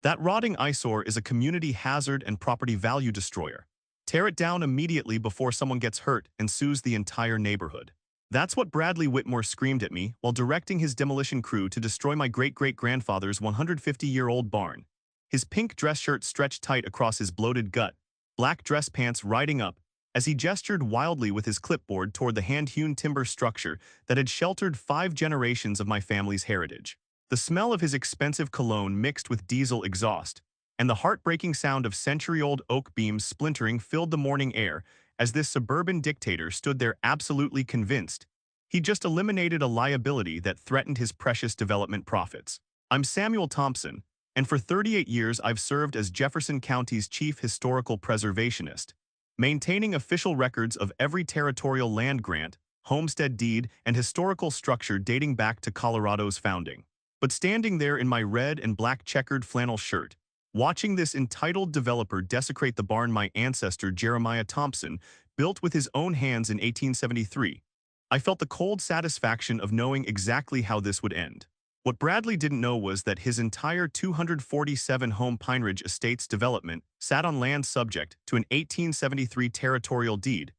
That rotting eyesore is a community hazard and property value destroyer. Tear it down immediately before someone gets hurt and sues the entire neighborhood. That's what Bradley Whitmore screamed at me while directing his demolition crew to destroy my great-great-grandfather's 150-year-old barn. His pink dress shirt stretched tight across his bloated gut, black dress pants riding up, as he gestured wildly with his clipboard toward the hand-hewn timber structure that had sheltered 5 generations of my family's heritage. The smell of his expensive cologne mixed with diesel exhaust, and the heartbreaking sound of century-old oak beams splintering filled the morning air as this suburban dictator stood there absolutely convinced he just eliminated a liability that threatened his precious development profits. I'm Samuel Thompson, and for 38 years I've served as Jefferson County's chief historical preservationist, maintaining official records of every territorial land grant, homestead deed, and historical structure dating back to Colorado's founding. But standing there in my red and black checkered flannel shirt, watching this entitled developer desecrate the barn my ancestor Jeremiah Thompson built with his own hands in 1873, I felt the cold satisfaction of knowing exactly how this would end. What Bradley didn't know was that his entire 247-home Pine Ridge Estates development sat on land subject to an 1873 territorial deed,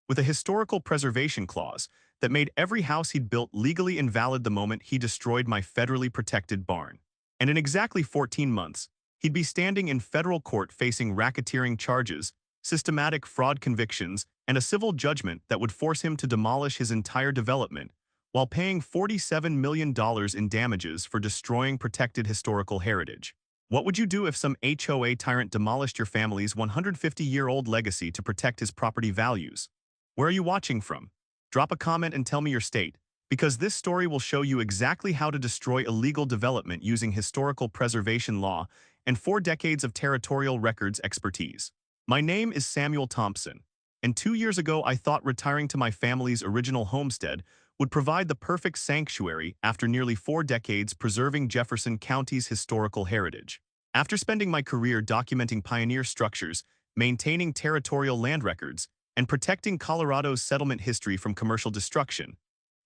with a historical preservation clause that made every house he'd built legally invalid the moment he destroyed my federally protected barn. And in exactly 14 months, he'd be standing in federal court facing racketeering charges, systematic fraud convictions, and a civil judgment that would force him to demolish his entire development while paying $47 million in damages for destroying protected historical heritage. What would you do if some HOA tyrant demolished your family's 150-year-old legacy to protect his property values? Where are you watching from? Drop a comment and tell me your state, because this story will show you exactly how to destroy illegal development using historical preservation law and 4 decades of territorial records expertise. My name is Samuel Thompson, and 2 years ago I thought retiring to my family's original homestead would provide the perfect sanctuary after nearly 4 decades preserving Jefferson County's historical heritage. After spending my career documenting pioneer structures, maintaining territorial land records, and protecting Colorado's settlement history from commercial destruction,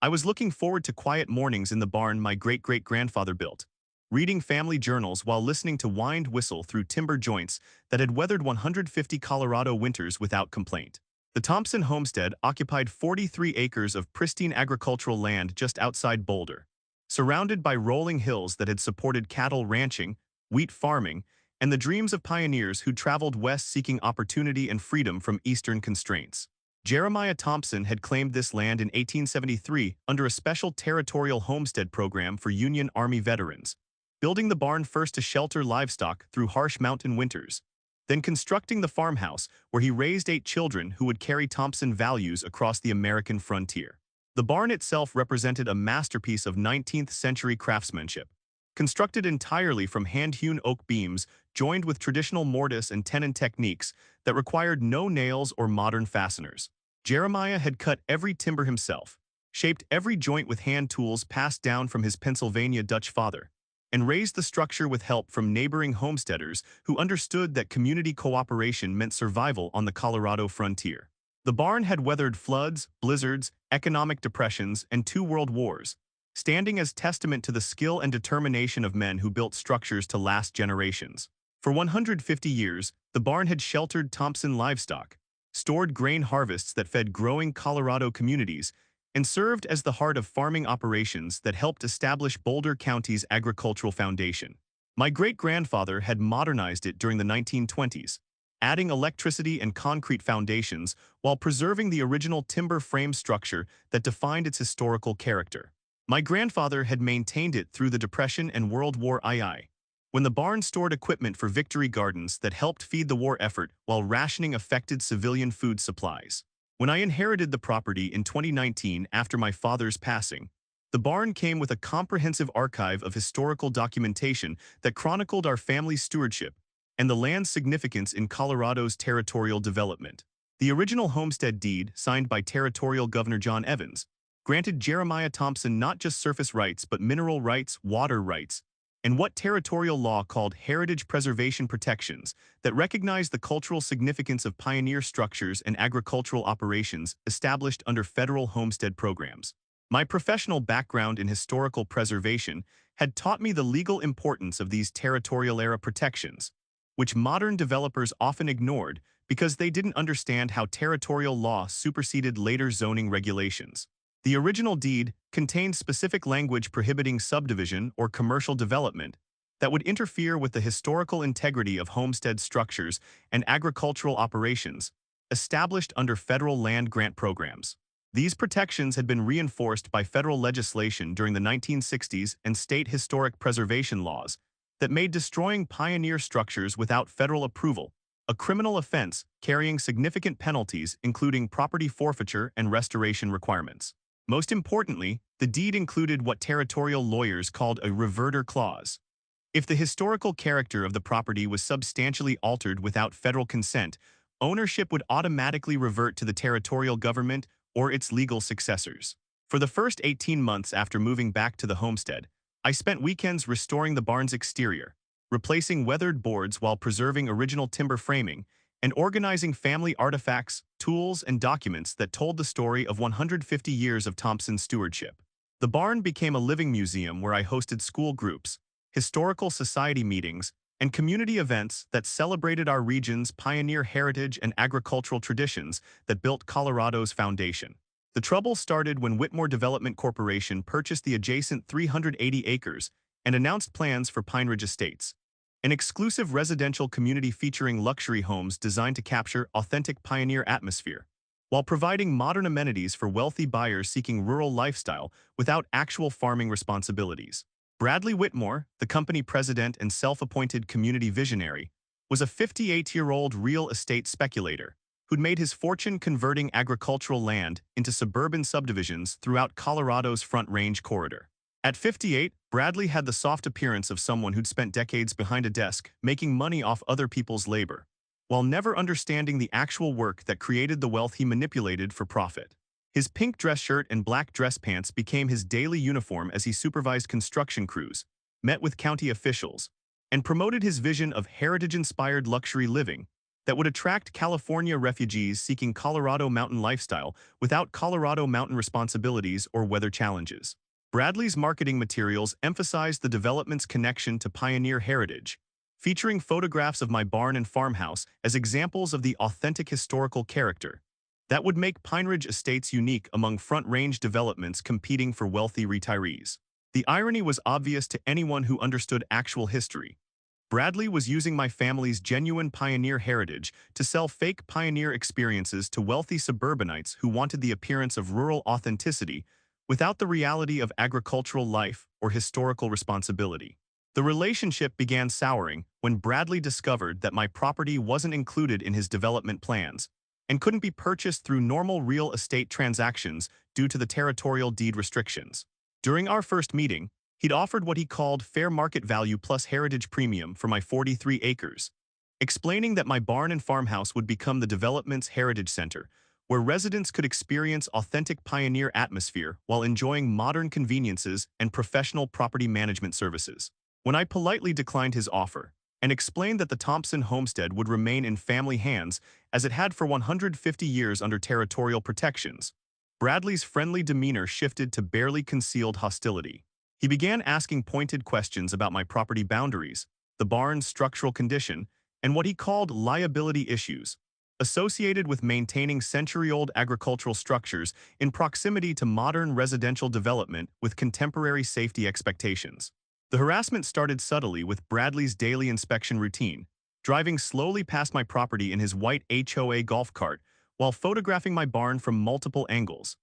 I was looking forward to quiet mornings in the barn my great-great-grandfather built, reading family journals while listening to wind whistle through timber joints that had weathered 150 Colorado winters without complaint. The Thompson homestead occupied 43 acres of pristine agricultural land just outside Boulder, surrounded by rolling hills that had supported cattle ranching, wheat farming, and the dreams of pioneers who traveled west seeking opportunity and freedom from eastern constraints. Jeremiah Thompson had claimed this land in 1873 under a special territorial homestead program for Union Army veterans, building the barn first to shelter livestock through harsh mountain winters, then constructing the farmhouse where he raised 8 children who would carry Thompson values across the American frontier. The barn itself represented a masterpiece of 19th-century craftsmanship, constructed entirely from hand-hewn oak beams joined with traditional mortise and tenon techniques that required no nails or modern fasteners. Jeremiah had cut every timber himself, shaped every joint with hand tools passed down from his Pennsylvania Dutch father, and raised the structure with help from neighboring homesteaders who understood that community cooperation meant survival on the Colorado frontier. The barn had weathered floods, blizzards, economic depressions, and 2 world wars, standing as testament to the skill and determination of men who built structures to last generations. For 150 years, the barn had sheltered Thompson livestock, stored grain harvests that fed growing Colorado communities, and served as the heart of farming operations that helped establish Boulder County's agricultural foundation. My great-grandfather had modernized it during the 1920s, adding electricity and concrete foundations while preserving the original timber frame structure that defined its historical character. My grandfather had maintained it through the Depression and World War II, when the barn stored equipment for victory gardens that helped feed the war effort while rationing affected civilian food supplies. When I inherited the property in 2019 after my father's passing, the barn came with a comprehensive archive of historical documentation that chronicled our family's stewardship and the land's significance in Colorado's territorial development. The original homestead deed, signed by Territorial Governor John Evans, granted Jeremiah Thompson not just surface rights but mineral rights, water rights, and what territorial law called heritage preservation protections that recognized the cultural significance of pioneer structures and agricultural operations established under federal homestead programs. My professional background in historical preservation had taught me the legal importance of these territorial-era protections, which modern developers often ignored because they didn't understand how territorial law superseded later zoning regulations. The original deed contained specific language prohibiting subdivision or commercial development that would interfere with the historical integrity of homestead structures and agricultural operations established under federal land grant programs. These protections had been reinforced by federal legislation during the 1960s and state historic preservation laws that made destroying pioneer structures without federal approval a criminal offense carrying significant penalties including property forfeiture and restoration requirements. Most importantly, the deed included what territorial lawyers called a reverter clause. If the historical character of the property was substantially altered without federal consent, ownership would automatically revert to the territorial government or its legal successors. For the first 18 months after moving back to the homestead, I spent weekends restoring the barn's exterior, replacing weathered boards while preserving original timber framing, and organizing family artifacts, tools, and documents that told the story of 150 years of Thompson's stewardship. The barn became a living museum where I hosted school groups, historical society meetings, and community events that celebrated our region's pioneer heritage and agricultural traditions that built Colorado's foundation. The trouble started when Whitmore Development Corporation purchased the adjacent 380 acres and announced plans for Pine Ridge Estates, an exclusive residential community featuring luxury homes designed to capture authentic pioneer atmosphere, while providing modern amenities for wealthy buyers seeking rural lifestyle without actual farming responsibilities. Bradley Whitmore, the company president and self-appointed community visionary, was a 58-year-old real estate speculator who'd made his fortune converting agricultural land into suburban subdivisions throughout Colorado's Front Range corridor. At 58, Bradley had the soft appearance of someone who'd spent decades behind a desk making money off other people's labor, while never understanding the actual work that created the wealth he manipulated for profit. His pink dress shirt and black dress pants became his daily uniform as he supervised construction crews, met with county officials, and promoted his vision of heritage-inspired luxury living that would attract California refugees seeking Colorado mountain lifestyle without Colorado mountain responsibilities or weather challenges. Bradley's marketing materials emphasized the development's connection to pioneer heritage, featuring photographs of my barn and farmhouse as examples of the authentic historical character that would make Pine Ridge Estates unique among Front Range developments competing for wealthy retirees. The irony was obvious to anyone who understood actual history. Bradley was using my family's genuine pioneer heritage to sell fake pioneer experiences to wealthy suburbanites who wanted the appearance of rural authenticity without the reality of agricultural life or historical responsibility. The relationship began souring when Bradley discovered that my property wasn't included in his development plans and couldn't be purchased through normal real estate transactions due to the territorial deed restrictions. During our first meeting, he'd offered what he called fair market value plus heritage premium for my 43 acres, explaining that my barn and farmhouse would become the development's heritage center, where residents could experience authentic pioneer atmosphere while enjoying modern conveniences and professional property management services. When I politely declined his offer and explained that the Thompson homestead would remain in family hands as it had for 150 years under territorial protections, Bradley's friendly demeanor shifted to barely concealed hostility. He began asking pointed questions about my property boundaries, the barn's structural condition, and what he called liability issues associated with maintaining century-old agricultural structures in proximity to modern residential development with contemporary safety expectations. The harassment started subtly with Bradley's daily inspection routine, driving slowly past my property in his white HOA golf cart while photographing my barn from multiple angles,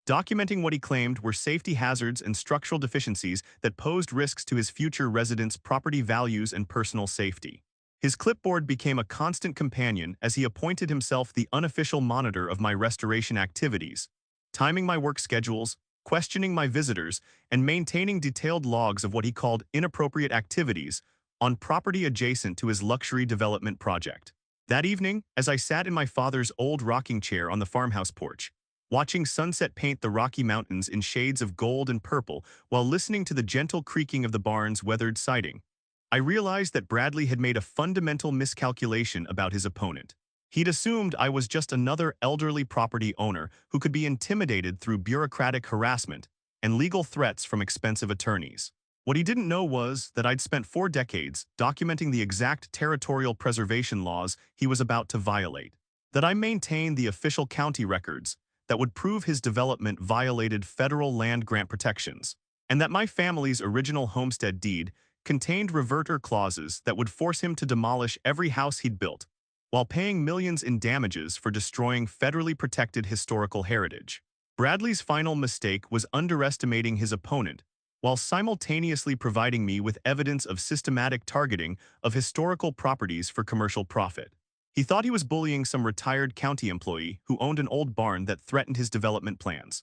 documenting what he claimed were safety hazards and structural deficiencies that posed risks to his future residents' property values and personal safety. His clipboard became a constant companion as he appointed himself the unofficial monitor of my restoration activities, timing my work schedules, questioning my visitors, and maintaining detailed logs of what he called inappropriate activities on property adjacent to his luxury development project. That evening, as I sat in my father's old rocking chair on the farmhouse porch, watching sunset paint the Rocky Mountains in shades of gold and purple while listening to the gentle creaking of the barn's weathered siding, I realized that Bradley had made a fundamental miscalculation about his opponent. He'd assumed I was just another elderly property owner who could be intimidated through bureaucratic harassment and legal threats from expensive attorneys. What he didn't know was that I'd spent 4 decades documenting the exact territorial preservation laws he was about to violate, that I maintained the official county records that would prove his development violated federal land grant protections, and that my family's original homestead deed contained reverter clauses that would force him to demolish every house he'd built, while paying millions in damages for destroying federally protected historical heritage. Bradley's final mistake was underestimating his opponent, while simultaneously providing me with evidence of systematic targeting of historical properties for commercial profit. He thought he was bullying some retired county employee who owned an old barn that threatened his development plans.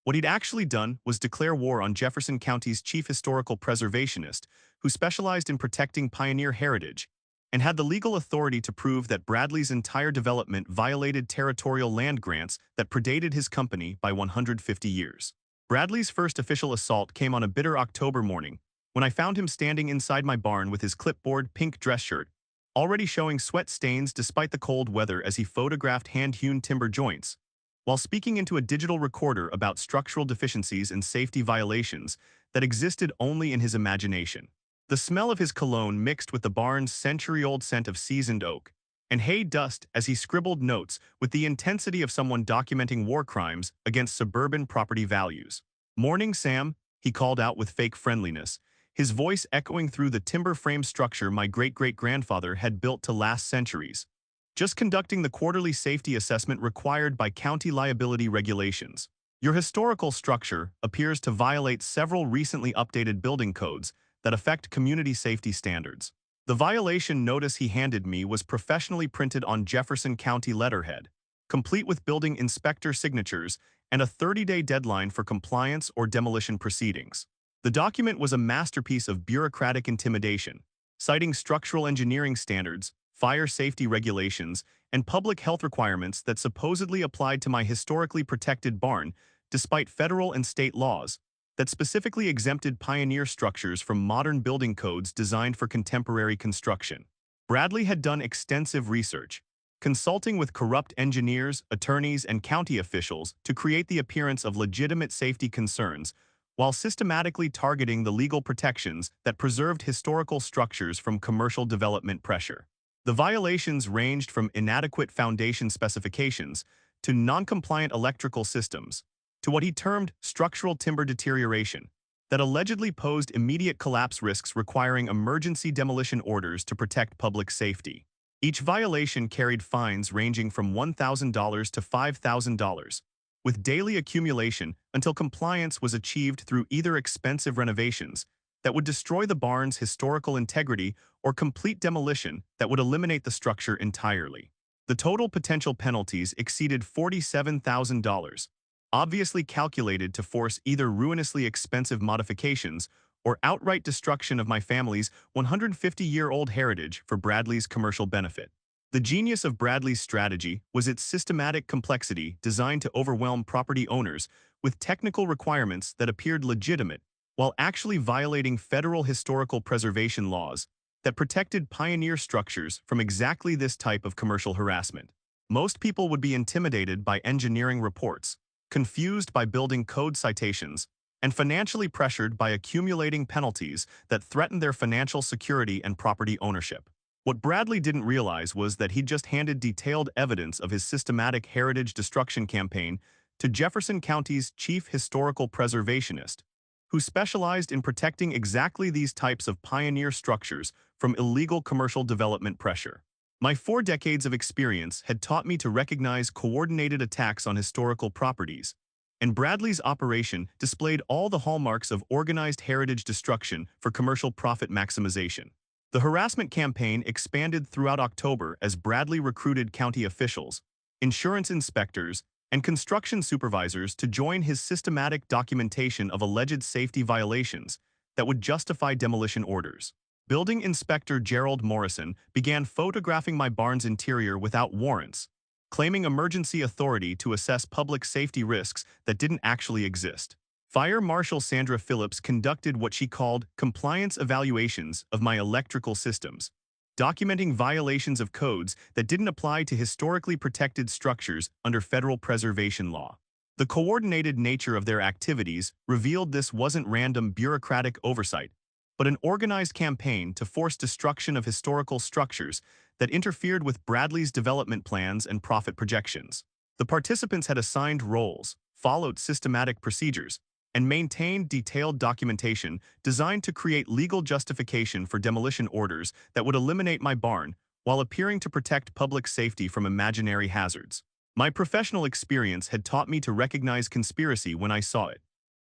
What he'd actually done was declare war on Jefferson County's chief historical preservationist, who specialized in protecting pioneer heritage, and had the legal authority to prove that Bradley's entire development violated territorial land grants that predated his company by 150 years. Bradley's first official assault came on a bitter October morning, when I found him standing inside my barn with his clipboard pink dress shirt, already showing sweat stains despite the cold weather as he photographed hand-hewn timber joints, while speaking into a digital recorder about structural deficiencies and safety violations that existed only in his imagination. The smell of his cologne mixed with the barn's century-old scent of seasoned oak and hay dust as he scribbled notes with the intensity of someone documenting war crimes against suburban property values. "Morning, Sam," he called out with fake friendliness, his voice echoing through the timber frame structure my great-great-grandfather had built to last centuries. "Just conducting the quarterly safety assessment required by county liability regulations. Your historical structure appears to violate several recently updated building codes that affect community safety standards." The violation notice he handed me was professionally printed on Jefferson County letterhead, complete with building inspector signatures and a 30-day deadline for compliance or demolition proceedings. The document was a masterpiece of bureaucratic intimidation, citing structural engineering standards, fire safety regulations, and public health requirements that supposedly applied to my historically protected barn, despite federal and state laws that specifically exempted pioneer structures from modern building codes designed for contemporary construction. Bradley had done extensive research, consulting with corrupt engineers, attorneys, and county officials to create the appearance of legitimate safety concerns, while systematically targeting the legal protections that preserved historical structures from commercial development pressure. The violations ranged from inadequate foundation specifications to non-compliant electrical systems, to what he termed structural timber deterioration, that allegedly posed immediate collapse risks requiring emergency demolition orders to protect public safety. Each violation carried fines ranging from $1,000 to $5,000, with daily accumulation until compliance was achieved through either expensive renovations that would destroy the barn's historical integrity or complete demolition that would eliminate the structure entirely. The total potential penalties exceeded $47,000, obviously calculated to force either ruinously expensive modifications or outright destruction of my family's 150-year-old heritage for Bradley's commercial benefit. The genius of Bradley's strategy was its systematic complexity designed to overwhelm property owners with technical requirements that appeared legitimate while actually violating federal historical preservation laws that protected pioneer structures from exactly this type of commercial harassment. Most people would be intimidated by engineering reports, confused by building code citations, and financially pressured by accumulating penalties that threatened their financial security and property ownership. What Bradley didn't realize was that he'd just handed detailed evidence of his systematic heritage destruction campaign to Jefferson County's chief historical preservationist, who specialized in protecting exactly these types of pioneer structures from illegal commercial development pressure. My 4 decades of experience had taught me to recognize coordinated attacks on historical properties, and Bradley's operation displayed all the hallmarks of organized heritage destruction for commercial profit maximization. The harassment campaign expanded throughout October as Bradley recruited county officials, insurance inspectors, and construction supervisors to join his systematic documentation of alleged safety violations that would justify demolition orders. Building Inspector Gerald Morrison began photographing my barn's interior without warrants, claiming emergency authority to assess public safety risks that didn't actually exist. Fire Marshal Sandra Phillips conducted what she called compliance evaluations of my electrical systems, documenting violations of codes that didn't apply to historically protected structures under federal preservation law. The coordinated nature of their activities revealed this wasn't random bureaucratic oversight, but an organized campaign to force destruction of historical structures that interfered with Bradley's development plans and profit projections. The participants had assigned roles, followed systematic procedures, and maintained detailed documentation designed to create legal justification for demolition orders that would eliminate my barn while appearing to protect public safety from imaginary hazards. My professional experience had taught me to recognize conspiracy when I saw it,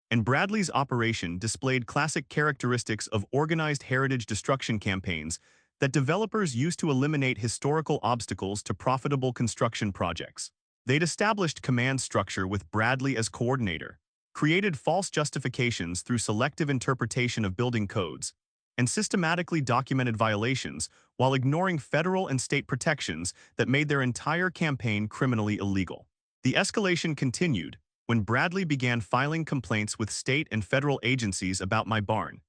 and Bradley's operation displayed classic characteristics of organized heritage destruction campaigns that developers used to eliminate historical obstacles to profitable construction projects. They'd established command structure with Bradley as coordinator, created false justifications through selective interpretation of building codes, and systematically documented violations while ignoring federal and state protections that made their entire campaign criminally illegal. The escalation continued when Bradley began filing complaints with state and federal agencies about my barn,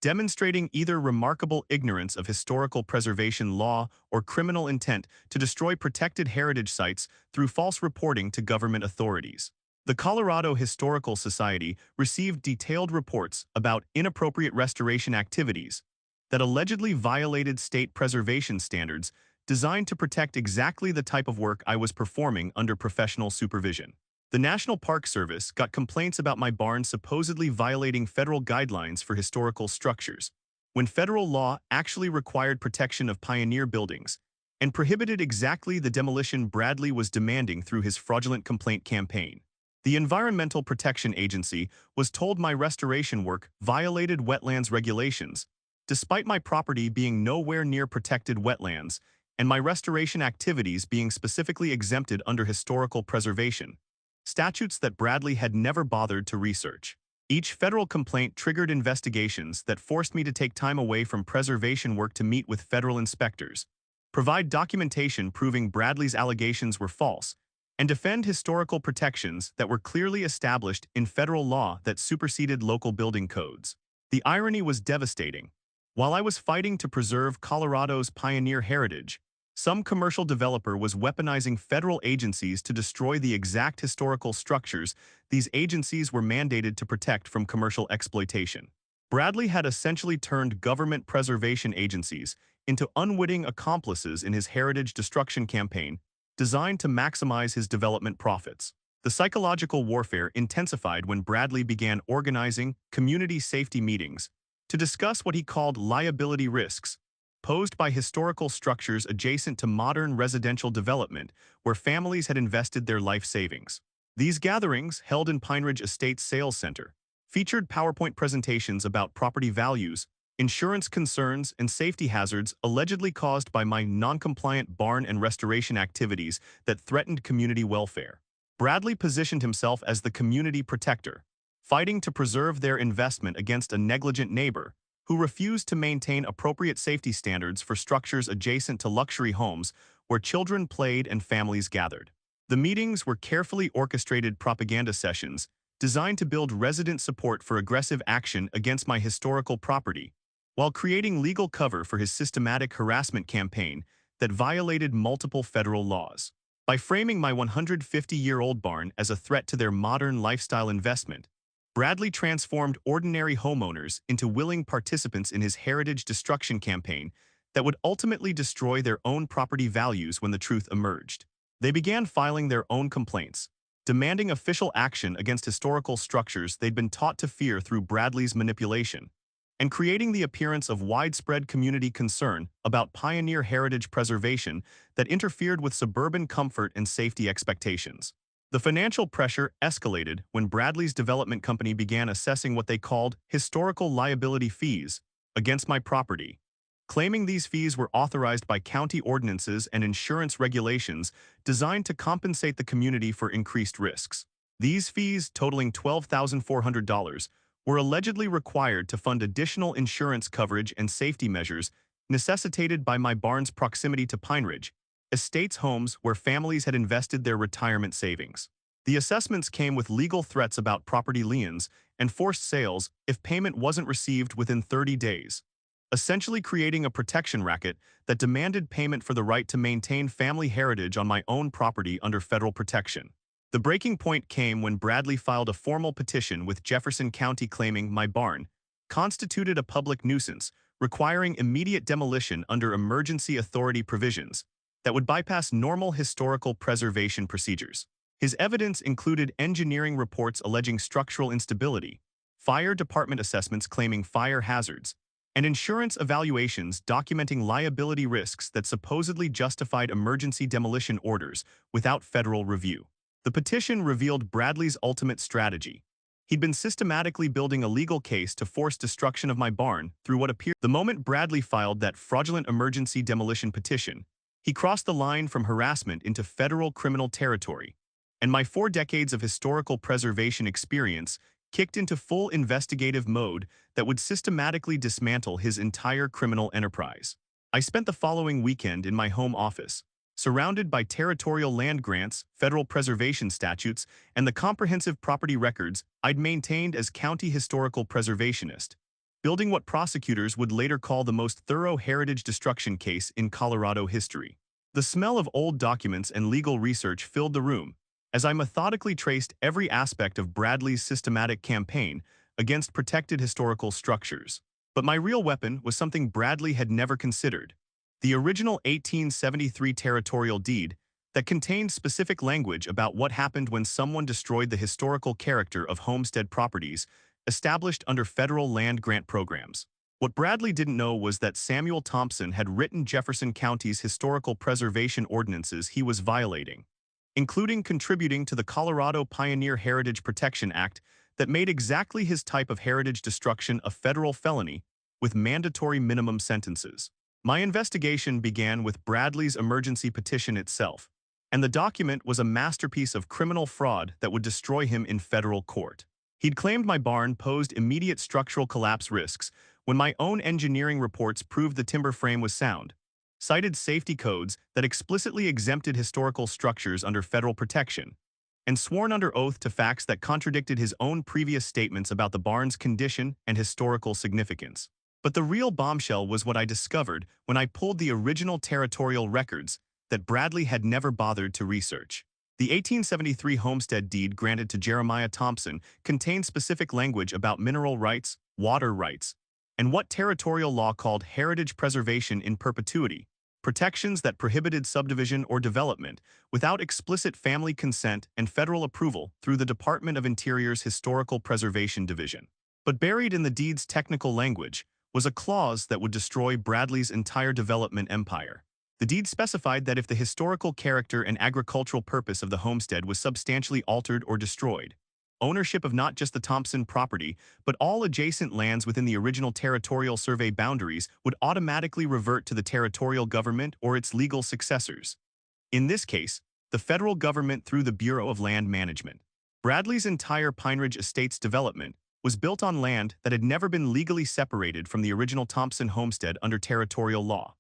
demonstrating either remarkable ignorance of historical preservation law or criminal intent to destroy protected heritage sites through false reporting to government authorities. The Colorado Historical Society received detailed reports about inappropriate restoration activities that allegedly violated state preservation standards designed to protect exactly the type of work I was performing under professional supervision. The National Park Service got complaints about my barn supposedly violating federal guidelines for historical structures, when federal law actually required protection of pioneer buildings and prohibited exactly the demolition Bradley was demanding through his fraudulent complaint campaign. The Environmental Protection Agency was told my restoration work violated wetlands regulations, despite my property being nowhere near protected wetlands and my restoration activities being specifically exempted under historical preservation, statutes that Bradley had never bothered to research. Each federal complaint triggered investigations that forced me to take time away from preservation work to meet with federal inspectors, provide documentation proving Bradley's allegations were false, and defend historical protections that were clearly established in federal law that superseded local building codes. The irony was devastating. While I was fighting to preserve Colorado's pioneer heritage, some commercial developer was weaponizing federal agencies to destroy the exact historical structures these agencies were mandated to protect from commercial exploitation. Bradley had essentially turned government preservation agencies into unwitting accomplices in his heritage destruction campaign designed to maximize his development profits. The psychological warfare intensified when Bradley began organizing community safety meetings to discuss what he called liability risks posed by historical structures adjacent to modern residential development where families had invested their life savings. These gatherings, held in Pine Ridge Estates Sales Center, featured PowerPoint presentations about property values, insurance concerns, and safety hazards allegedly caused by my non-compliant barn and restoration activities that threatened community welfare. Bradley positioned himself as the community protector, fighting to preserve their investment against a negligent neighbor who refused to maintain appropriate safety standards for structures adjacent to luxury homes where children played and families gathered. The meetings were carefully orchestrated propaganda sessions designed to build resident support for aggressive action against my historical property, while creating legal cover for his systematic harassment campaign that violated multiple federal laws. By framing my 150-year-old barn as a threat to their modern lifestyle investment, Bradley transformed ordinary homeowners into willing participants in his heritage destruction campaign that would ultimately destroy their own property values when the truth emerged. They began filing their own complaints, demanding official action against historical structures they'd been taught to fear through Bradley's manipulation, and creating the appearance of widespread community concern about pioneer heritage preservation that interfered with suburban comfort and safety expectations. The financial pressure escalated when Bradley's development company began assessing what they called historical liability fees against my property, claiming these fees were authorized by county ordinances and insurance regulations designed to compensate the community for increased risks. These fees, totaling $12,400, were allegedly required to fund additional insurance coverage and safety measures necessitated by my barn's proximity to Pine Ridge Estates homes where families had invested their retirement savings. The assessments came with legal threats about property liens and forced sales if payment wasn't received within 30 days, essentially creating a protection racket that demanded payment for the right to maintain family heritage on my own property under federal protection. The breaking point came when Bradley filed a formal petition with Jefferson County claiming my barn constituted a public nuisance, requiring immediate demolition under emergency authority provisions that would bypass normal historical preservation procedures. His evidence included engineering reports alleging structural instability, fire department assessments claiming fire hazards, and insurance evaluations documenting liability risks that supposedly justified emergency demolition orders without federal review. The petition revealed Bradley's ultimate strategy. He'd been systematically building a legal case to force destruction of my barn through what appeared. The moment Bradley filed that fraudulent emergency demolition petition, he crossed the line from harassment into federal criminal territory, and my 4 decades of historical preservation experience kicked into full investigative mode that would systematically dismantle his entire criminal enterprise. I spent the following weekend in my home office, surrounded by territorial land grants, federal preservation statutes, and the comprehensive property records I'd maintained as county historical preservationist, building what prosecutors would later call the most thorough heritage destruction case in Colorado history. The smell of old documents and legal research filled the room as I methodically traced every aspect of Bradley's systematic campaign against protected historical structures. But my real weapon was something Bradley had never considered: the original 1873 territorial deed that contained specific language about what happened when someone destroyed the historical character of homestead properties established under federal land grant programs. What Bradley didn't know was that Samuel Thompson had written Jefferson County's historical preservation ordinances he was violating, including contributing to the Colorado Pioneer Heritage Protection Act that made exactly his type of heritage destruction a federal felony with mandatory minimum sentences. My investigation began with Bradley's emergency petition itself, and the document was a masterpiece of criminal fraud that would destroy him in federal court. He'd claimed my barn posed immediate structural collapse risks when my own engineering reports proved the timber frame was sound, cited safety codes that explicitly exempted historical structures under federal protection, and sworn under oath to facts that contradicted his own previous statements about the barn's condition and historical significance. But the real bombshell was what I discovered when I pulled the original territorial records that Bradley had never bothered to research. The 1873 homestead deed granted to Jeremiah Thompson contained specific language about mineral rights, water rights, and what territorial law called heritage preservation in perpetuity, protections that prohibited subdivision or development without explicit family consent and federal approval through the Department of Interior's Historical Preservation Division. But buried in the deed's technical language was a clause that would destroy Bradley's entire development empire. The deed specified that if the historical character and agricultural purpose of the homestead was substantially altered or destroyed, ownership of not just the Thompson property, but all adjacent lands within the original territorial survey boundaries would automatically revert to the territorial government or its legal successors. In this case, the federal government through the Bureau of Land Management. Bradley's entire Pine Ridge Estates development was built on land that had never been legally separated from the original Thompson homestead under territorial law.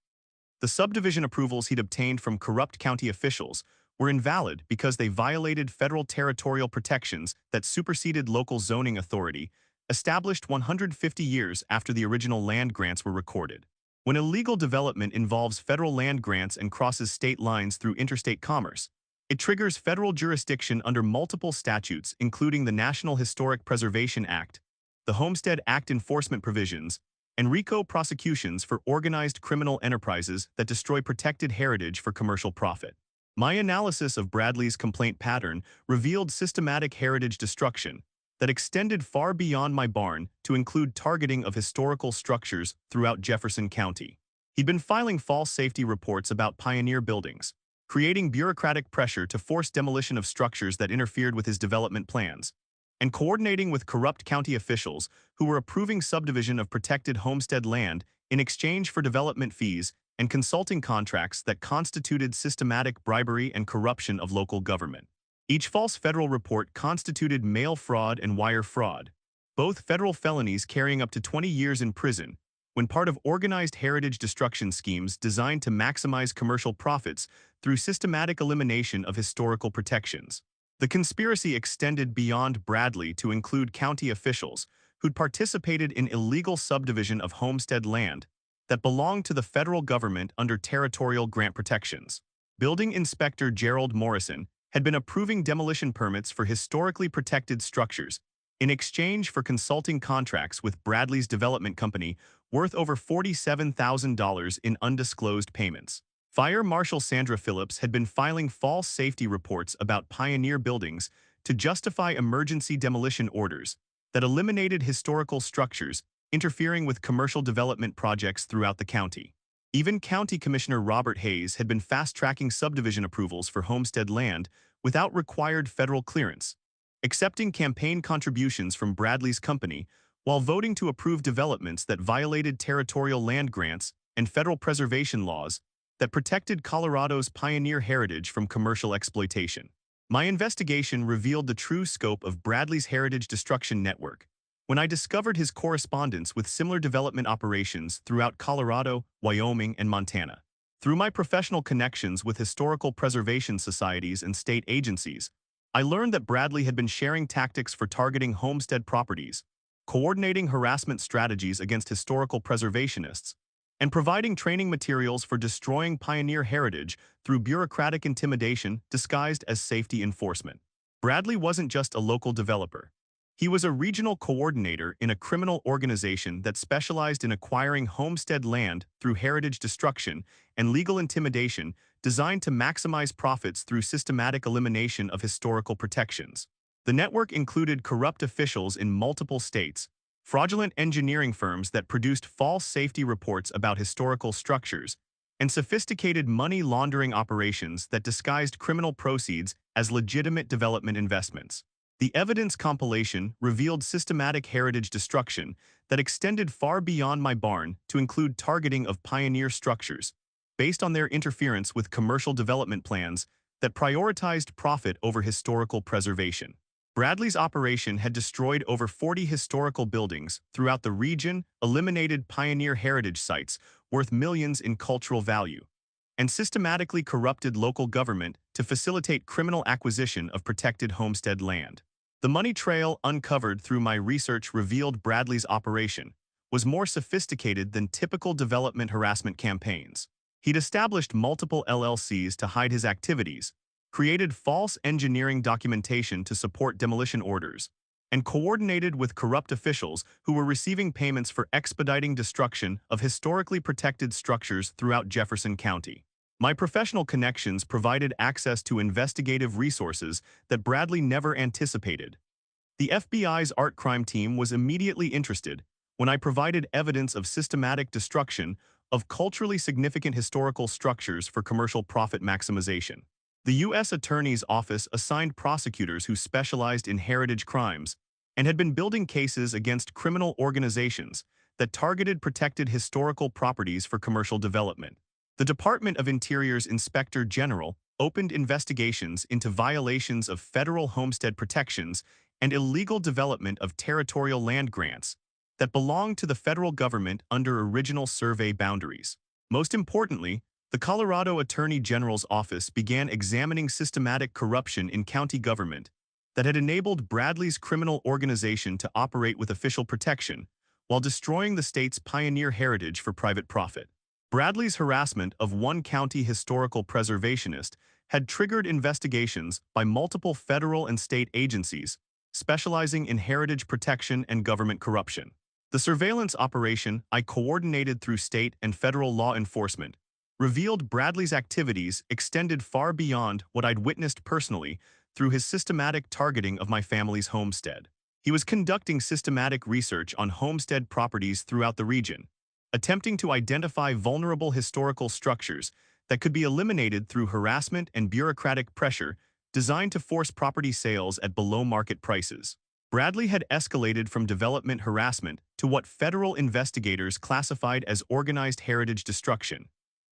The subdivision approvals he'd obtained from corrupt county officials were invalid because they violated federal territorial protections that superseded local zoning authority, established 150 years after the original land grants were recorded. When illegal development involves federal land grants and crosses state lines through interstate commerce, it triggers federal jurisdiction under multiple statutes, including the National Historic Preservation Act, the Homestead Act enforcement provisions, and RICO prosecutions for organized criminal enterprises that destroy protected heritage for commercial profit. My analysis of Bradley's complaint pattern revealed systematic heritage destruction that extended far beyond my barn to include targeting of historical structures throughout Jefferson County. He'd been filing false safety reports about pioneer buildings, creating bureaucratic pressure to force demolition of structures that interfered with his development plans, and coordinating with corrupt county officials who were approving subdivision of protected homestead land in exchange for development fees and consulting contracts that constituted systematic bribery and corruption of local government. Each false federal report constituted mail fraud and wire fraud, both federal felonies carrying up to 20 years in prison, when part of organized heritage destruction schemes designed to maximize commercial profits through systematic elimination of historical protections. The conspiracy extended beyond Bradley to include county officials who'd participated in illegal subdivision of homestead land that belonged to the federal government under territorial grant protections. Building Inspector Gerald Morrison had been approving demolition permits for historically protected structures in exchange for consulting contracts with Bradley's development company worth over $47,000 in undisclosed payments. Fire Marshal Sandra Phillips had been filing false safety reports about pioneer buildings to justify emergency demolition orders that eliminated historical structures interfering with commercial development projects throughout the county. Even County Commissioner Robert Hayes had been fast-tracking subdivision approvals for homestead land without required federal clearance, accepting campaign contributions from Bradley's company while voting to approve developments that violated territorial land grants and federal preservation laws that protected Colorado's pioneer heritage from commercial exploitation. My investigation revealed the true scope of Bradley's heritage destruction network when I discovered his correspondence with similar development operations throughout Colorado, Wyoming, and Montana. Through my professional connections with historical preservation societies and state agencies, I learned that Bradley had been sharing tactics for targeting homestead properties, coordinating harassment strategies against historical preservationists, and providing training materials for destroying pioneer heritage through bureaucratic intimidation disguised as safety enforcement. Bradley wasn't just a local developer. He was a regional coordinator in a criminal organization that specialized in acquiring homestead land through heritage destruction and legal intimidation designed to maximize profits through systematic elimination of historical protections. The network included corrupt officials in multiple states, fraudulent engineering firms that produced false safety reports about historical structures, and sophisticated money laundering operations that disguised criminal proceeds as legitimate development investments. The evidence compilation revealed systematic heritage destruction that extended far beyond my barn to include targeting of pioneer structures, based on their interference with commercial development plans that prioritized profit over historical preservation. Bradley's operation had destroyed over 40 historical buildings throughout the region, eliminated pioneer heritage sites worth millions in cultural value, and systematically corrupted local government to facilitate criminal acquisition of protected homestead land. The money trail uncovered through my research revealed Bradley's operation was more sophisticated than typical development harassment campaigns. He'd established multiple LLCs to hide his activities, created false engineering documentation to support demolition orders, and coordinated with corrupt officials who were receiving payments for expediting destruction of historically protected structures throughout Jefferson County. My professional connections provided access to investigative resources that Bradley never anticipated. The FBI's art crime team was immediately interested when I provided evidence of systematic destruction of culturally significant historical structures for commercial profit maximization. The U.S. Attorney's Office assigned prosecutors who specialized in heritage crimes and had been building cases against criminal organizations that targeted protected historical properties for commercial development. The Department of Interior's Inspector General opened investigations into violations of federal homestead protections and illegal development of territorial land grants that belonged to the federal government under original survey boundaries. Most importantly, the Colorado Attorney General's office began examining systematic corruption in county government that had enabled Bradley's criminal organization to operate with official protection while destroying the state's pioneer heritage for private profit. Bradley's harassment of one county historical preservationist had triggered investigations by multiple federal and state agencies specializing in heritage protection and government corruption. The surveillance operation I coordinated through state and federal law enforcement revealed Bradley's activities extended far beyond what I'd witnessed personally through his systematic targeting of my family's homestead. He was conducting systematic research on homestead properties throughout the region, attempting to identify vulnerable historical structures that could be eliminated through harassment and bureaucratic pressure designed to force property sales at below-market prices. Bradley had escalated from development harassment to what federal investigators classified as organized heritage destruction,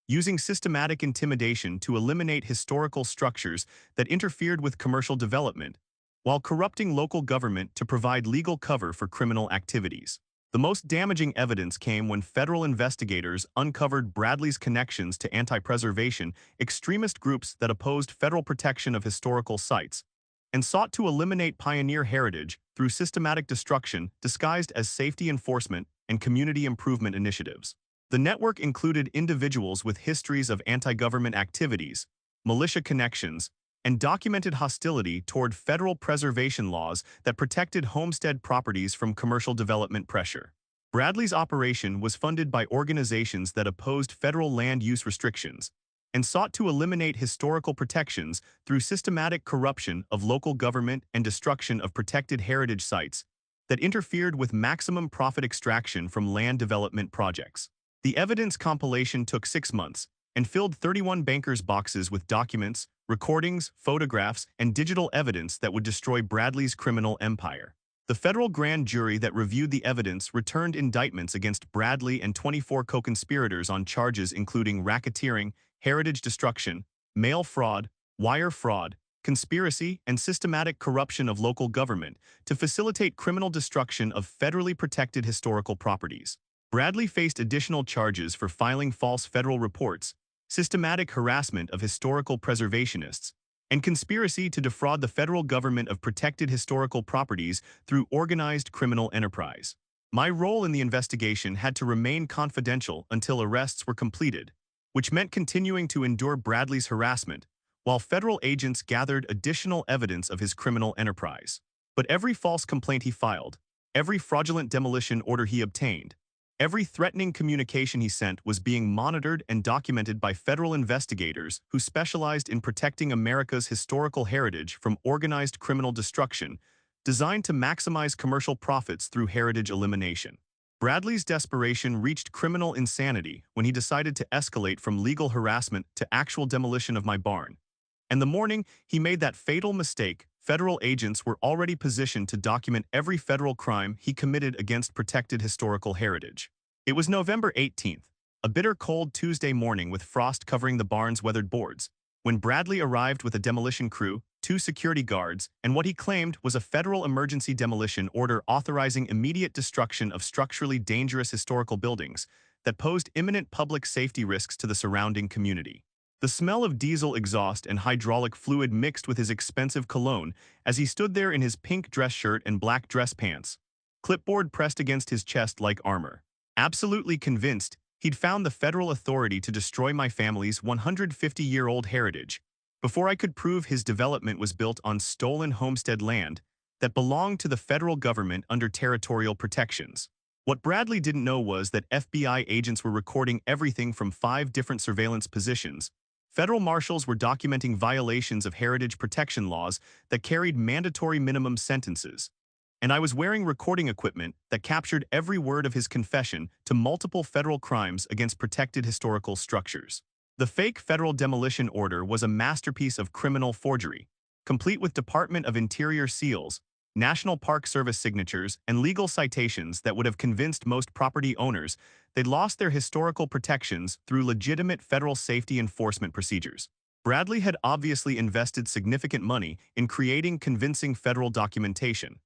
using systematic intimidation to eliminate historical structures that interfered with commercial development, while corrupting local government to provide legal cover for criminal activities. The most damaging evidence came when federal investigators uncovered Bradley's connections to anti-preservation extremist groups that opposed federal protection of historical sites and sought to eliminate pioneer heritage through systematic destruction disguised as safety enforcement and community improvement initiatives. The network included individuals with histories of anti-government activities, militia connections, and documented hostility toward federal preservation laws that protected homestead properties from commercial development pressure. Bradley's operation was funded by organizations that opposed federal land use restrictions and sought to eliminate historical protections through systematic corruption of local government and destruction of protected heritage sites that interfered with maximum profit extraction from land development projects. The evidence compilation took 6 months and filled 31 bankers' boxes with documents, recordings, photographs, and digital evidence that would destroy Bradley's criminal empire. The federal grand jury that reviewed the evidence returned indictments against Bradley and 24 co-conspirators on charges including racketeering, heritage destruction, mail fraud, wire fraud, conspiracy, and systematic corruption of local government to facilitate criminal destruction of federally protected historical properties. Bradley faced additional charges for filing false federal reports, systematic harassment of historical preservationists, and conspiracy to defraud the federal government of protected historical properties through organized criminal enterprise. My role in the investigation had to remain confidential until arrests were completed, which meant continuing to endure Bradley's harassment, while federal agents gathered additional evidence of his criminal enterprise. But every false complaint he filed, every fraudulent demolition order he obtained, every threatening communication he sent was being monitored and documented by federal investigators who specialized in protecting America's historical heritage from organized criminal destruction, designed to maximize commercial profits through heritage elimination. Bradley's desperation reached criminal insanity when he decided to escalate from legal harassment to actual demolition of my barn. And the morning he made that fatal mistake, federal agents were already positioned to document every federal crime he committed against protected historical heritage. It was November 18th, a bitter cold Tuesday morning with frost covering the barn's weathered boards, when Bradley arrived with a demolition crew, 2 security guards, and what he claimed was a federal emergency demolition order authorizing immediate destruction of structurally dangerous historical buildings that posed imminent public safety risks to the surrounding community. The smell of diesel exhaust and hydraulic fluid mixed with his expensive cologne as he stood there in his pink dress shirt and black dress pants, clipboard pressed against his chest like armor. Absolutely convinced he'd found the federal authority to destroy my family's 150-year-old heritage before I could prove his development was built on stolen homestead land that belonged to the federal government under territorial protections. What Bradley didn't know was that FBI agents were recording everything from 5 different surveillance positions. Federal marshals were documenting violations of heritage protection laws that carried mandatory minimum sentences. And I was wearing recording equipment that captured every word of his confession to multiple federal crimes against protected historical structures. The fake federal demolition order was a masterpiece of criminal forgery, complete with Department of Interior seals, National Park Service signatures, and legal citations that would have convinced most property owners they'd lost their historical protections through legitimate federal safety enforcement procedures. Bradley had obviously invested significant money in creating convincing federal documentation,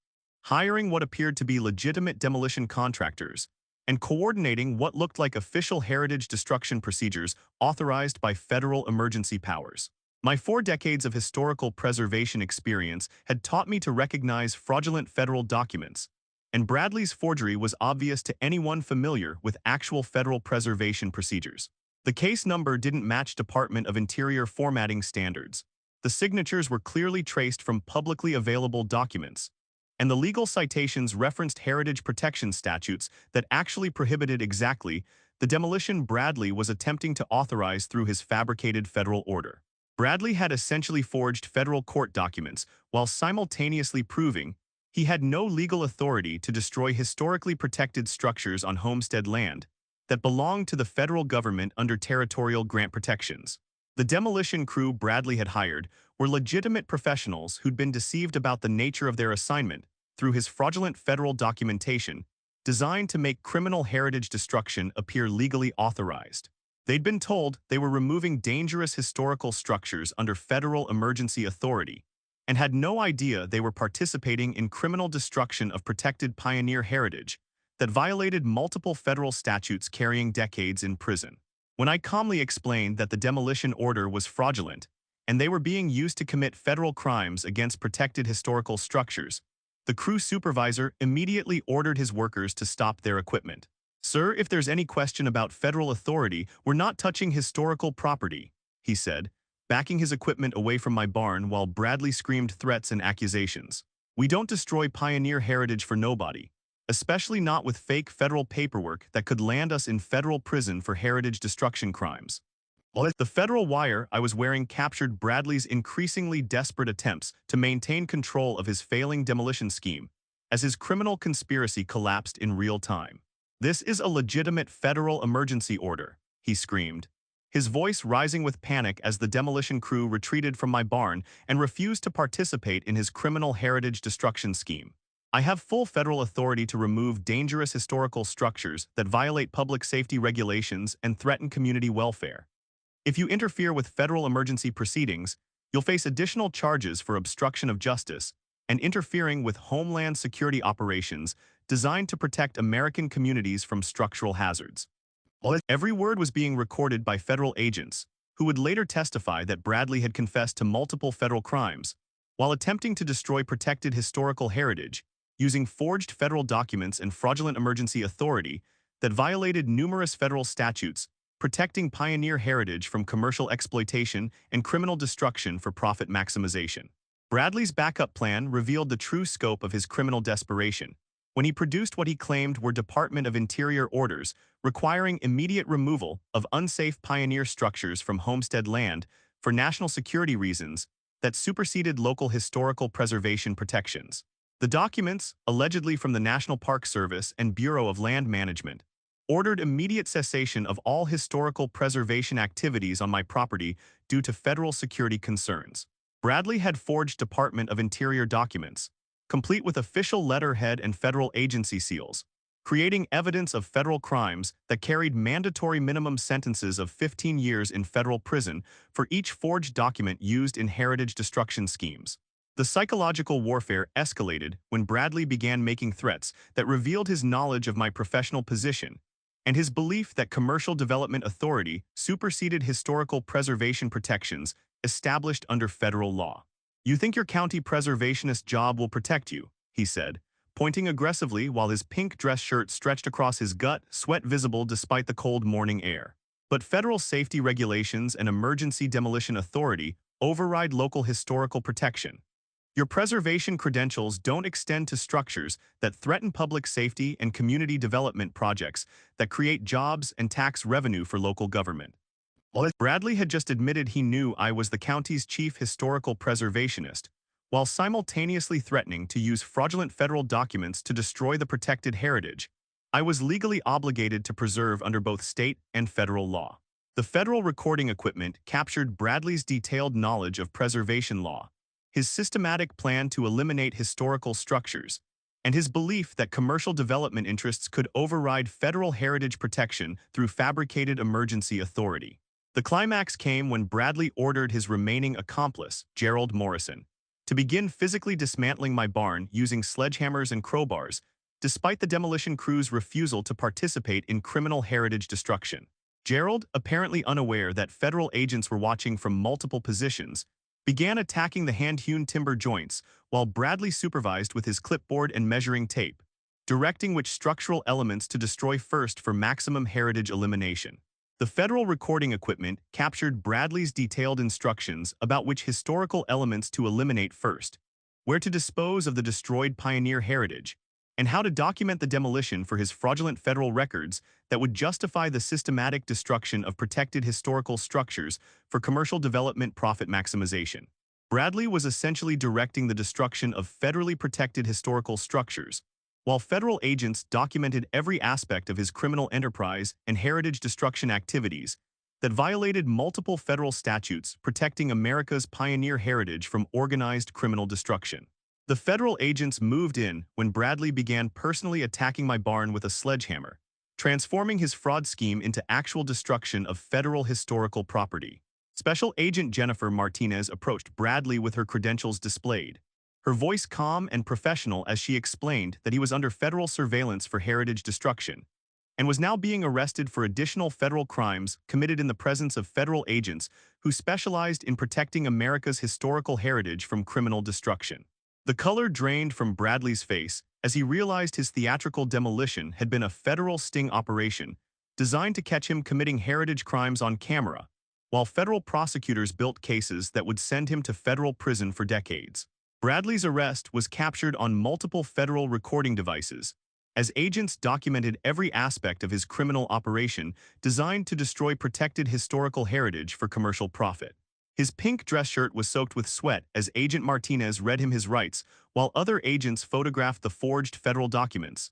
hiring what appeared to be legitimate demolition contractors, and coordinating what looked like official heritage destruction procedures authorized by federal emergency powers. My 4 decades of historical preservation experience had taught me to recognize fraudulent federal documents, and Bradley's forgery was obvious to anyone familiar with actual federal preservation procedures. The case number didn't match Department of Interior formatting standards. The signatures were clearly traced from publicly available documents, and the legal citations referenced heritage protection statutes that actually prohibited exactly the demolition Bradley was attempting to authorize through his fabricated federal order. Bradley had essentially forged federal court documents while simultaneously proving he had no legal authority to destroy historically protected structures on homestead land that belonged to the federal government under territorial grant protections. The demolition crew Bradley had hired were legitimate professionals who'd been deceived about the nature of their assignment through his fraudulent federal documentation designed to make criminal heritage destruction appear legally authorized. They'd been told they were removing dangerous historical structures under federal emergency authority and had no idea they were participating in criminal destruction of protected pioneer heritage that violated multiple federal statutes carrying decades in prison. When I calmly explained that the demolition order was fraudulent and they were being used to commit federal crimes against protected historical structures, the crew supervisor immediately ordered his workers to stop their equipment. "Sir, if there's any question about federal authority, we're not touching historical property," he said, backing his equipment away from my barn while Bradley screamed threats and accusations. "We don't destroy pioneer heritage for nobody, especially not with fake federal paperwork that could land us in federal prison for heritage destruction crimes." The federal wire I was wearing captured Bradley's increasingly desperate attempts to maintain control of his failing demolition scheme as his criminal conspiracy collapsed in real time. "This is a legitimate federal emergency order," he screamed, his voice rising with panic as the demolition crew retreated from my barn and refused to participate in his criminal heritage destruction scheme. "I have full federal authority to remove dangerous historical structures that violate public safety regulations and threaten community welfare. If you interfere with federal emergency proceedings, you'll face additional charges for obstruction of justice and interfering with homeland security operations designed to protect American communities from structural hazards." Every word was being recorded by federal agents, who would later testify that Bradley had confessed to multiple federal crimes while attempting to destroy protected historical heritage using forged federal documents and fraudulent emergency authority that violated numerous federal statutes protecting pioneer heritage from commercial exploitation and criminal destruction for profit maximization. Bradley's backup plan revealed the true scope of his criminal desperation when he produced what he claimed were Department of Interior orders requiring immediate removal of unsafe pioneer structures from homestead land for national security reasons that superseded local historical preservation protections. The documents, allegedly from the National Park Service and Bureau of Land Management, ordered immediate cessation of all historical preservation activities on my property due to federal security concerns. Bradley had forged Department of Interior documents, complete with official letterhead and federal agency seals, creating evidence of federal crimes that carried mandatory minimum sentences of 15 years in federal prison for each forged document used in heritage destruction schemes. The psychological warfare escalated when Bradley began making threats that revealed his knowledge of my professional position and his belief that commercial development authority superseded historical preservation protections established under federal law. "You think your county preservationist job will protect you," he said, pointing aggressively while his pink dress shirt stretched across his gut, sweat visible despite the cold morning air. "But federal safety regulations and emergency demolition authority override local historical protection. Your preservation credentials don't extend to structures that threaten public safety and community development projects that create jobs and tax revenue for local government." Bradley had just admitted he knew I was the county's chief historical preservationist, while simultaneously threatening to use fraudulent federal documents to destroy the protected heritage I was legally obligated to preserve under both state and federal law. The federal recording equipment captured Bradley's detailed knowledge of preservation law, his systematic plan to eliminate historical structures, and his belief that commercial development interests could override federal heritage protection through fabricated emergency authority. The climax came when Bradley ordered his remaining accomplice, Gerald Morrison, to begin physically dismantling my barn using sledgehammers and crowbars, despite the demolition crew's refusal to participate in criminal heritage destruction. Gerald, apparently unaware that federal agents were watching from multiple positions, began attacking the hand-hewn timber joints while Bradley supervised with his clipboard and measuring tape, directing which structural elements to destroy first for maximum heritage elimination. The federal recording equipment captured Bradley's detailed instructions about which historical elements to eliminate first, where to dispose of the destroyed pioneer heritage, and how to document the demolition for his fraudulent federal records that would justify the systematic destruction of protected historical structures for commercial development profit maximization. Bradley was essentially directing the destruction of federally protected historical structures, while federal agents documented every aspect of his criminal enterprise and heritage destruction activities that violated multiple federal statutes protecting America's pioneer heritage from organized criminal destruction. The federal agents moved in when Bradley began personally attacking my barn with a sledgehammer, transforming his fraud scheme into actual destruction of federal historical property. Special Agent Jennifer Martinez approached Bradley with her credentials displayed, her voice calm and professional as she explained that he was under federal surveillance for heritage destruction and was now being arrested for additional federal crimes committed in the presence of federal agents who specialized in protecting America's historical heritage from criminal destruction. The color drained from Bradley's face as he realized his theatrical demolition had been a federal sting operation designed to catch him committing heritage crimes on camera, while federal prosecutors built cases that would send him to federal prison for decades. Bradley's arrest was captured on multiple federal recording devices, as agents documented every aspect of his criminal operation designed to destroy protected historical heritage for commercial profit. His pink dress shirt was soaked with sweat as Agent Martinez read him his rights, while other agents photographed the forged federal documents,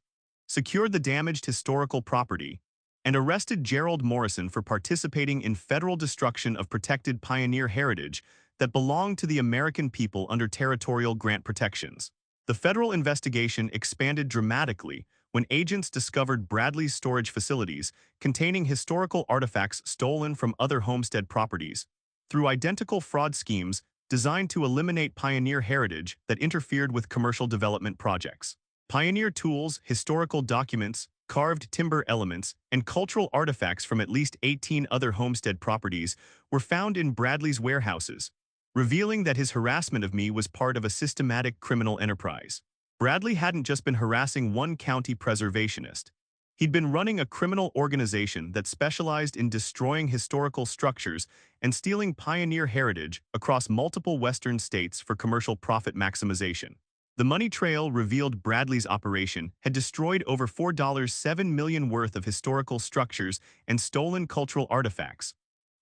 secured the damaged historical property, and arrested Gerald Morrison for participating in federal destruction of protected pioneer heritage that belonged to the American people under territorial grant protections. The federal investigation expanded dramatically when agents discovered Bradley's storage facilities containing historical artifacts stolen from other homestead properties through identical fraud schemes designed to eliminate pioneer heritage that interfered with commercial development projects. Pioneer tools, historical documents, carved timber elements, and cultural artifacts from at least 18 other homestead properties were found in Bradley's warehouses, revealing that his harassment of me was part of a systematic criminal enterprise. Bradley hadn't just been harassing one county preservationist. He'd been running a criminal organization that specialized in destroying historical structures and stealing pioneer heritage across multiple western states for commercial profit maximization. The money trail revealed Bradley's operation had destroyed over $4.7 million worth of historical structures and stolen cultural artifacts,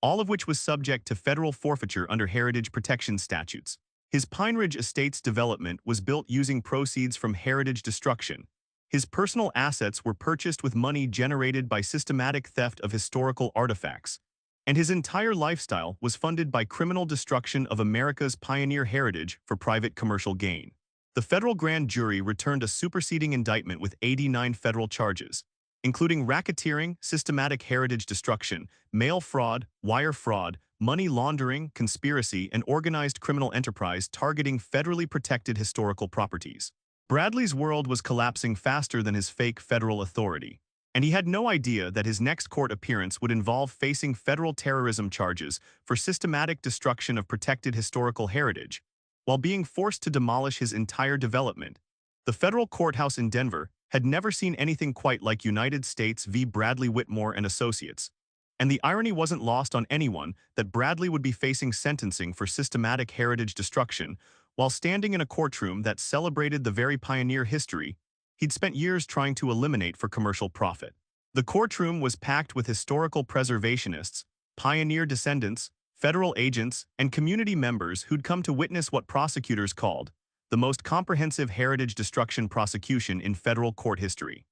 all of which was subject to federal forfeiture under heritage protection statutes. His Pine Ridge Estates development was built using proceeds from heritage destruction. His personal assets were purchased with money generated by systematic theft of historical artifacts, and his entire lifestyle was funded by criminal destruction of America's pioneer heritage for private commercial gain. The federal grand jury returned a superseding indictment with 89 federal charges, including racketeering, systematic heritage destruction, mail fraud, wire fraud, money laundering, conspiracy, and organized criminal enterprise targeting federally protected historical properties. Bradley's world was collapsing faster than his fake federal authority, and he had no idea that his next court appearance would involve facing federal terrorism charges for systematic destruction of protected historical heritage, while being forced to demolish his entire development. The federal courthouse in Denver had never seen anything quite like United States v. Bradley Whitmore and Associates, and the irony wasn't lost on anyone that Bradley would be facing sentencing for systematic heritage destruction while standing in a courtroom that celebrated the very pioneer history he'd spent years trying to eliminate for commercial profit. The courtroom was packed with historical preservationists, pioneer descendants, federal agents, and community members who'd come to witness what prosecutors called the most comprehensive heritage destruction prosecution in federal court history.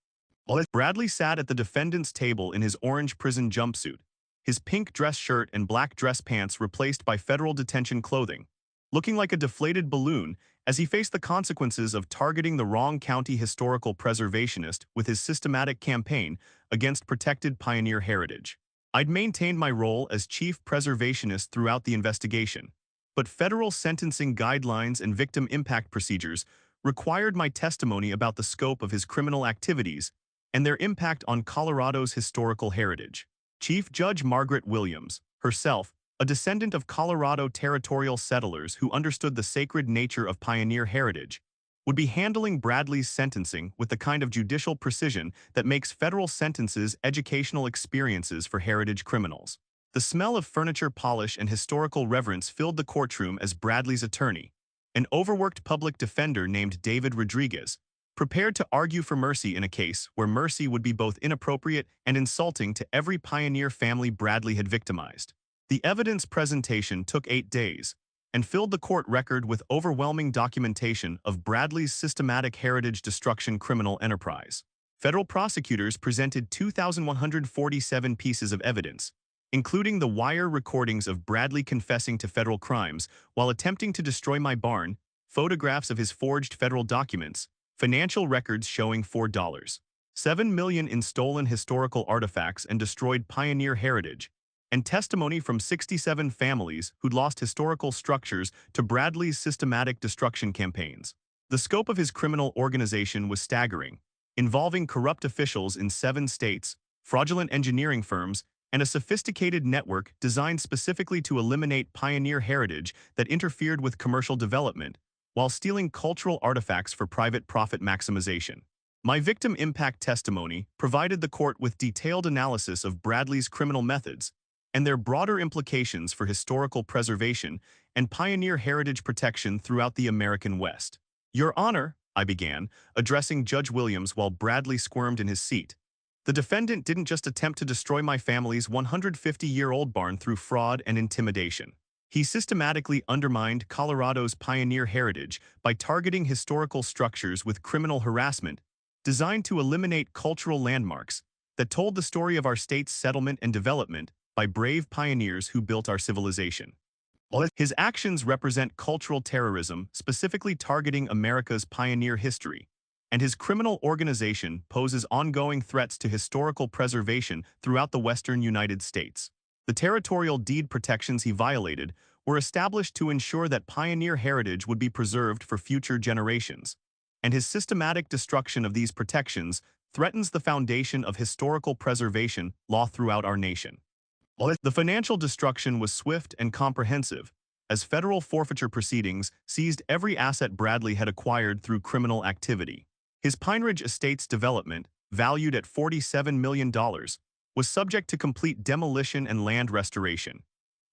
Bradley sat at the defendant's table in his orange prison jumpsuit, his pink dress shirt and black dress pants replaced by federal detention clothing, looking like a deflated balloon as he faced the consequences of targeting the wrong county historical preservationist with his systematic campaign against protected pioneer heritage. I'd maintained my role as chief preservationist throughout the investigation, but federal sentencing guidelines and victim impact procedures required my testimony about the scope of his criminal activities and their impact on Colorado's historical heritage. Chief Judge Margaret Williams, herself a descendant of Colorado territorial settlers who understood the sacred nature of pioneer heritage, would be handling Bradley's sentencing with the kind of judicial precision that makes federal sentences educational experiences for heritage criminals. The smell of furniture polish and historical reverence filled the courtroom as Bradley's attorney, an overworked public defender named David Rodriguez, prepared to argue for mercy in a case where mercy would be both inappropriate and insulting to every pioneer family Bradley had victimized. The evidence presentation took 8 days and filled the court record with overwhelming documentation of Bradley's systematic heritage destruction criminal enterprise. Federal prosecutors presented 2,147 pieces of evidence, including the wire recordings of Bradley confessing to federal crimes while attempting to destroy my barn, photographs of his forged federal documents, financial records showing $4.7 million in stolen historical artifacts and destroyed pioneer heritage, and testimony from 67 families who'd lost historical structures to Bradley's systematic destruction campaigns. The scope of his criminal organization was staggering, involving corrupt officials in 7 states, fraudulent engineering firms, and a sophisticated network designed specifically to eliminate pioneer heritage that interfered with commercial development, while stealing cultural artifacts for private profit maximization. My victim impact testimony provided the court with detailed analysis of Bradley's criminal methods, and their broader implications for historical preservation and pioneer heritage protection throughout the American West. Your Honor, I began, addressing Judge Williams while Bradley squirmed in his seat. The defendant didn't just attempt to destroy my family's 150-year-old barn through fraud and intimidation. He systematically undermined Colorado's pioneer heritage by targeting historical structures with criminal harassment designed to eliminate cultural landmarks that told the story of our state's settlement and development by brave pioneers who built our civilization. His actions represent cultural terrorism, specifically targeting America's pioneer history, and his criminal organization poses ongoing threats to historical preservation throughout the western United States. The territorial deed protections he violated were established to ensure that pioneer heritage would be preserved for future generations, and his systematic destruction of these protections threatens the foundation of historical preservation law throughout our nation. The financial destruction was swift and comprehensive, as federal forfeiture proceedings seized every asset Bradley had acquired through criminal activity. His Pine Ridge Estates development, valued at $47 million, was subject to complete demolition and land restoration,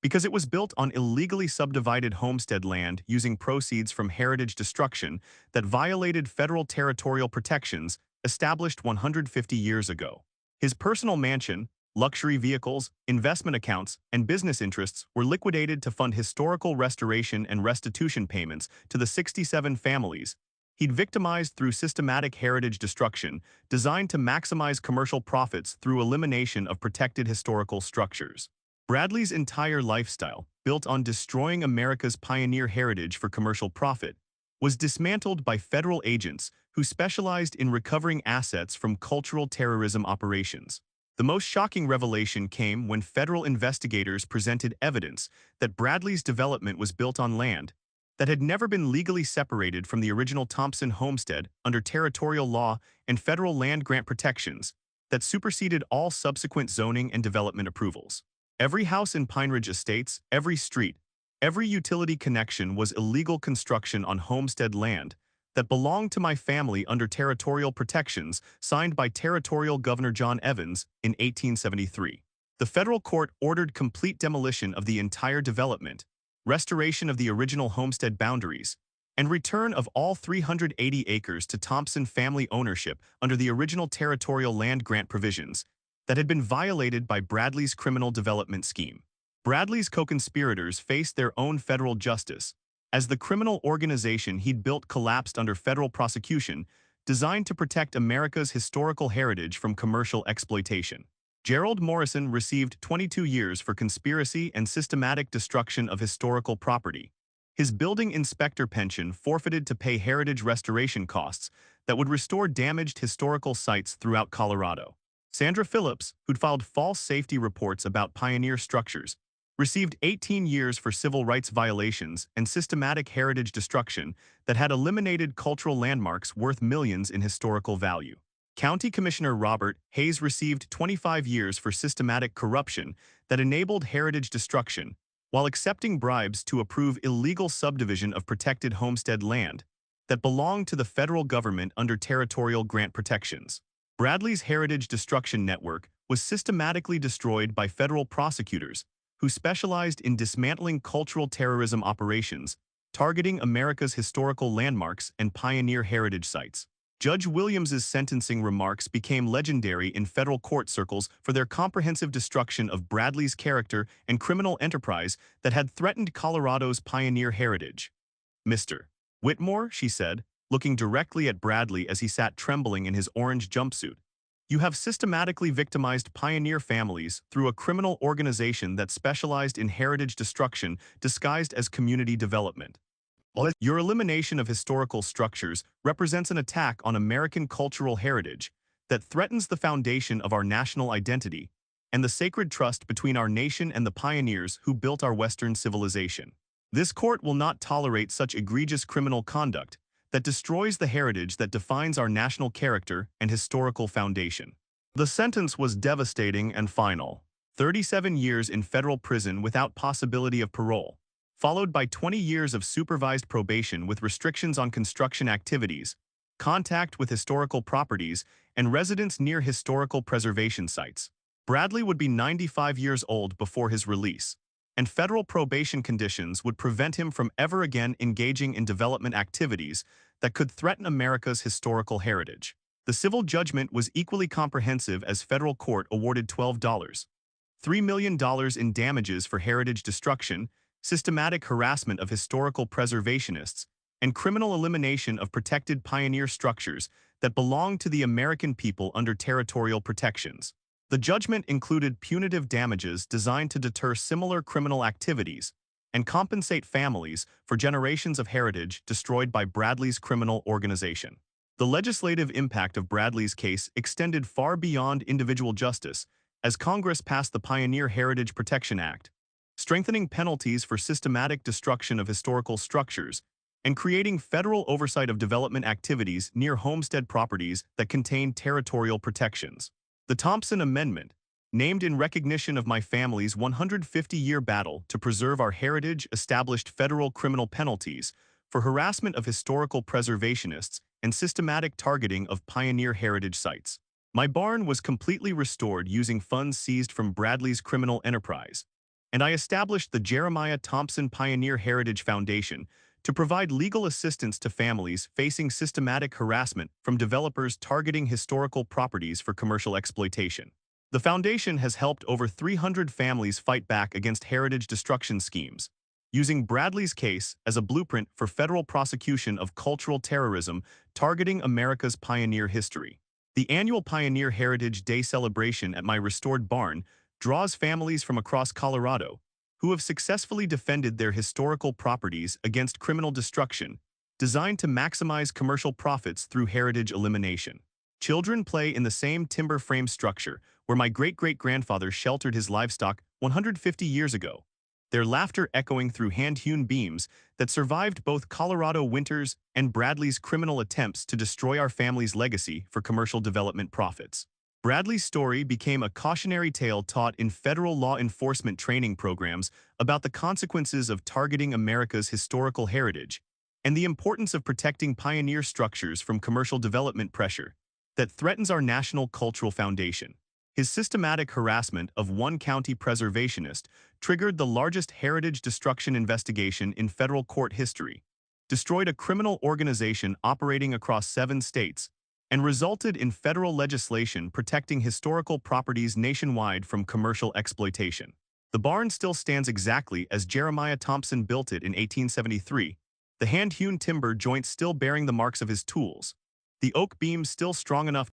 because it was built on illegally subdivided homestead land using proceeds from heritage destruction that violated federal territorial protections established 150 years ago. His personal mansion, luxury vehicles, investment accounts, and business interests were liquidated to fund historical restoration and restitution payments to the 67 families he'd victimized through systematic heritage destruction designed to maximize commercial profits through elimination of protected historical structures. Bradley's entire lifestyle, built on destroying America's pioneer heritage for commercial profit, was dismantled by federal agents who specialized in recovering assets from cultural terrorism operations. The most shocking revelation came when federal investigators presented evidence that Bradley's development was built on land that had never been legally separated from the original Thompson homestead under territorial law and federal land grant protections that superseded all subsequent zoning and development approvals. Every house in Pine Ridge Estates, every street, every utility connection was illegal construction on homestead land that belonged to my family under territorial protections signed by Territorial Governor John Evans in 1873. The federal court ordered complete demolition of the entire development, restoration of the original homestead boundaries, and return of all 380 acres to Thompson family ownership under the original territorial land grant provisions that had been violated by Bradley's criminal development scheme. Bradley's co-conspirators faced their own federal justice, as the criminal organization he'd built collapsed under federal prosecution designed to protect America's historical heritage from commercial exploitation. Gerald Morrison received 22 years for conspiracy and systematic destruction of historical property. His building inspector pension forfeited to pay heritage restoration costs that would restore damaged historical sites throughout Colorado. Sandra Phillips, who'd filed false safety reports about pioneer structures, received 18 years for civil rights violations and systematic heritage destruction that had eliminated cultural landmarks worth millions in historical value. County Commissioner Robert Hayes received 25 years for systematic corruption that enabled heritage destruction while accepting bribes to approve illegal subdivision of protected homestead land that belonged to the federal government under territorial grant protections. Bradley's heritage destruction network was systematically destroyed by federal prosecutors who specialized in dismantling cultural terrorism operations, targeting America's historical landmarks and pioneer heritage sites. Judge Williams's sentencing remarks became legendary in federal court circles for their comprehensive destruction of Bradley's character and criminal enterprise that had threatened Colorado's pioneer heritage. "Mr. Whitmore," she said, looking directly at Bradley as he sat trembling in his orange jumpsuit, "you have systematically victimized pioneer families through a criminal organization that specialized in heritage destruction disguised as community development. Your elimination of historical structures represents an attack on American cultural heritage that threatens the foundation of our national identity and the sacred trust between our nation and the pioneers who built our Western civilization. This court will not tolerate such egregious criminal conduct that destroys the heritage that defines our national character and historical foundation." The sentence was devastating and final: 37 years in federal prison without possibility of parole, followed by 20 years of supervised probation with restrictions on construction activities, contact with historical properties, and residence near historical preservation sites. Bradley would be 95 years old before his release, and federal probation conditions would prevent him from ever again engaging in development activities that could threaten America's historical heritage. The civil judgment was equally comprehensive as federal court awarded $3 million in damages for heritage destruction, systematic harassment of historical preservationists, and criminal elimination of protected pioneer structures that belonged to the American people under territorial protections. The judgment included punitive damages designed to deter similar criminal activities and compensate families for generations of heritage destroyed by Bradley's criminal organization. The legislative impact of Bradley's case extended far beyond individual justice as Congress passed the Pioneer Heritage Protection Act, strengthening penalties for systematic destruction of historical structures and creating federal oversight of development activities near homestead properties that contain territorial protections. The Thompson Amendment, named in recognition of my family's 150-year battle to preserve our heritage, established federal criminal penalties for harassment of historical preservationists and systematic targeting of pioneer heritage sites. My barn was completely restored using funds seized from Bradley's criminal enterprise, and I established the Jeremiah Thompson Pioneer Heritage Foundation to provide legal assistance to families facing systematic harassment from developers targeting historical properties for commercial exploitation. The foundation has helped over 300 families fight back against heritage destruction schemes, using Bradley's case as a blueprint for federal prosecution of cultural terrorism targeting America's pioneer history. The annual Pioneer Heritage Day celebration at my restored barn draws families from across Colorado who have successfully defended their historical properties against criminal destruction, designed to maximize commercial profits through heritage elimination. Children play in the same timber frame structure where my great-great-grandfather sheltered his livestock 150 years ago, their laughter echoing through hand-hewn beams that survived both Colorado winters and Bradley's criminal attempts to destroy our family's legacy for commercial development profits. Bradley's story became a cautionary tale taught in federal law enforcement training programs about the consequences of targeting America's historical heritage and the importance of protecting pioneer structures from commercial development pressure that threatens our national cultural foundation. His systematic harassment of one county preservationist triggered the largest heritage destruction investigation in federal court history, destroyed a criminal organization operating across 7 states, and resulted in federal legislation protecting historical properties nationwide from commercial exploitation. The barn still stands exactly as Jeremiah Thompson built it in 1873, the hand-hewn timber joints still bearing the marks of his tools, the oak beams still strong enough